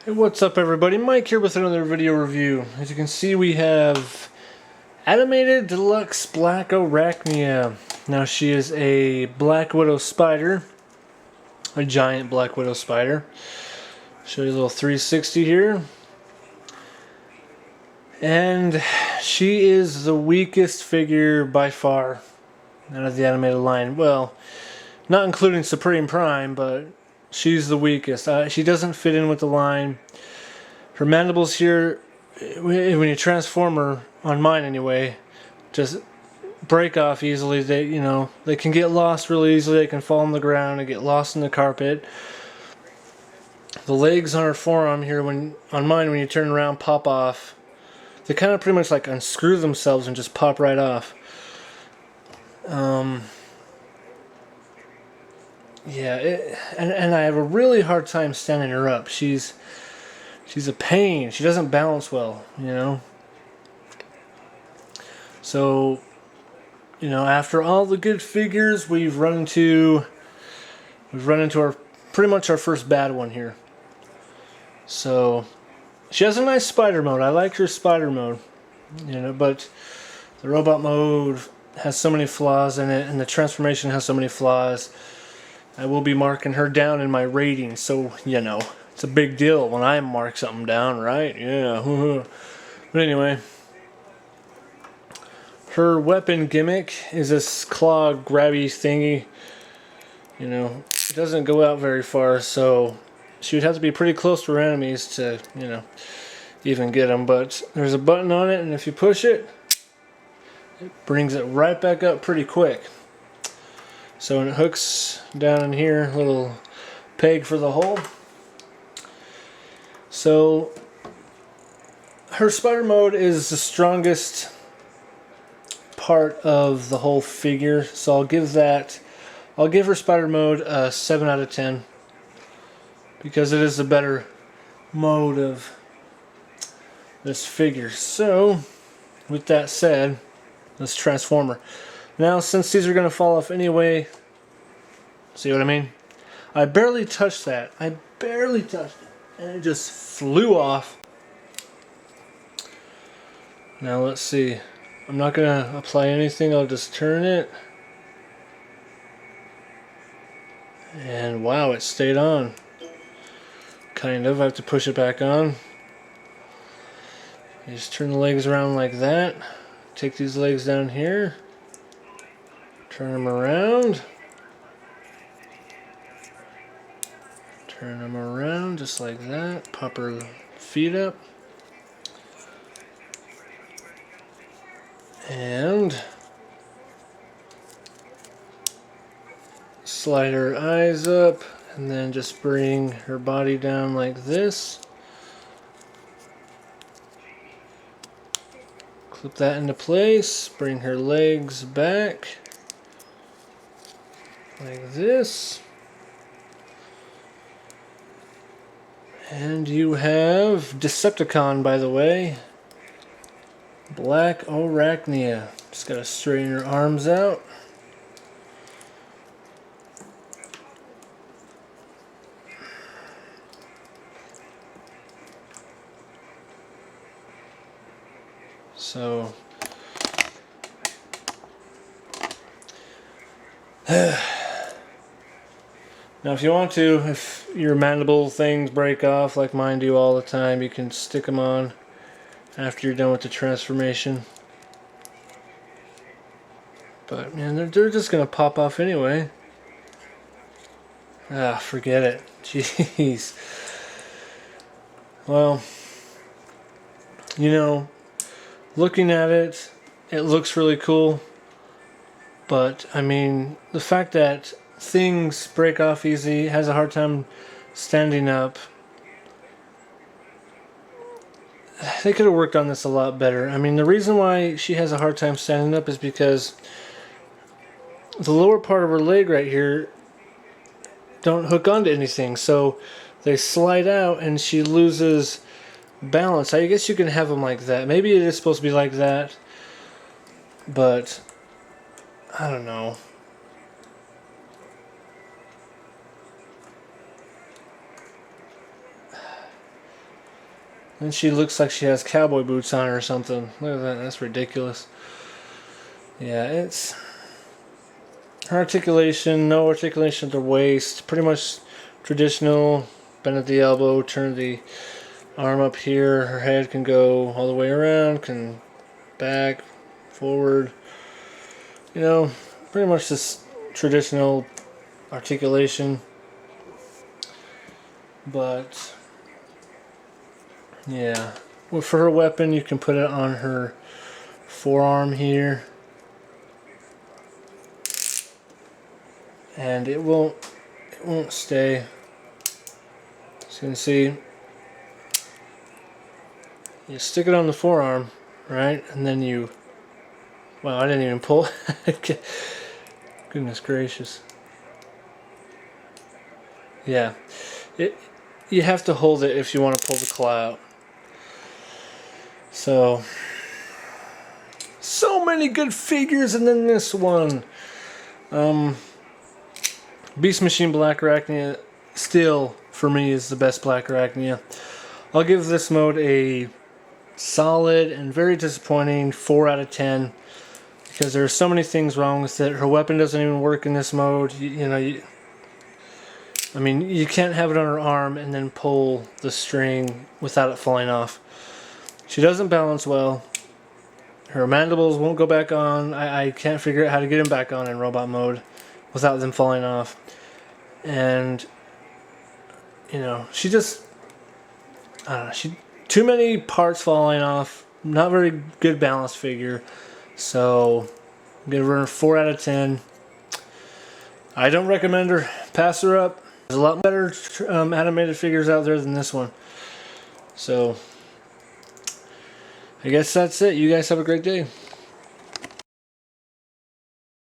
Hey, what's up everybody? Mike here with another video review. As you can see, we have Animated Deluxe Blackarachnia. Now she is a Black Widow spider. A giant Black Widow spider. Show you a little 360 here. And she is the weakest figure by far out of the animated line. Well, not including Supreme Prime, but she's the weakest. She doesn't fit in with the line. Her mandibles here, when you transform her, on mine anyway, just break off easily. They can get lost really easily. They can fall on the ground and get lost in the carpet. The legs on her forearm here, on mine, when you turn around, pop off. They kind of pretty much like unscrew themselves and just pop right off. And I have a really hard time standing her up. She's a pain. She doesn't balance well, you know. So, after all the good figures, we've run into our pretty much our first bad one here. So, she has a nice spider mode. I like her spider mode, but the robot mode has so many flaws in it, and the transformation has so many flaws. I will be marking her down in my rating, so it's a big deal when I mark something down, right? Yeah. But anyway, her weapon gimmick is this claw grabby thingy. It doesn't go out very far, so she would have to be pretty close to her enemies to, even get them. But there's a button on it, and if you push it, it brings it right back up pretty quick. So when it hooks down in here, little peg for the hole. So her spider mode is the strongest part of the whole figure. So I'll give her spider mode a 7 out of 10 because it is the better mode of this figure. So with that said, let's transform her. Now, since these are going to fall off anyway, see what I mean? I barely touched that. I barely touched it. And it just flew off. Now, let's see. I'm not going to apply anything. I'll just turn it. And wow, it stayed on. Kind of. I have to push it back on. You just turn the legs around like that. Take these legs down here. Turn them around. Turn them around just like that. Pop her feet up. And slide her eyes up. And then just bring her body down like this. Clip that into place. Bring her legs back. Like this. And you have Decepticon, by the way. Blackarachnia. Just gotta straighten her arms out. So now if you want to, if your mandible things break off like mine do all the time, you can stick them on after you're done with the transformation. But man, they're just gonna pop off anyway. Forget it. Jeez. Well, looking at it, it looks really cool. But I mean, the fact that things break off easy, has a hard time standing up. They could have worked on this a lot better. I mean, the reason why she has a hard time standing up is because the lower part of her leg right here don't hook onto anything. So they slide out and she loses balance. I guess you can have them like that. Maybe it is supposed to be like that. But I don't know. And she looks like she has cowboy boots on her or something. Look at that, that's ridiculous. Yeah, it's her articulation, no articulation at the waist, pretty much traditional, bend at the elbow, turn the arm up here, her head can go all the way around, can back, forward, you know, pretty much this traditional articulation. But yeah, well, for her weapon you can put it on her forearm here, and it won't stay. As you can see, you stick it on the forearm, right, and then you, wow, I didn't even pull. Goodness gracious. Yeah, you have to hold it if you want to pull the claw out. So many good figures, and then this one. Beast Machine Blackarachnia still, for me, is the best Blackarachnia. I'll give this mode a solid and very disappointing 4 out of 10 because there are so many things wrong with it. Her weapon doesn't even work in this mode. I mean, you can't have it on her arm and then pull the string without it falling off. She doesn't balance well. Her mandibles won't go back on. I can't figure out how to get them back on in robot mode without them falling off. And, you know, she just, I don't know, too many parts falling off. Not very good balanced figure. So, I'm going to run her 4 out of 10. I don't recommend her. Pass her up. There's a lot better animated figures out there than this one. So, I guess that's it. You guys have a great day.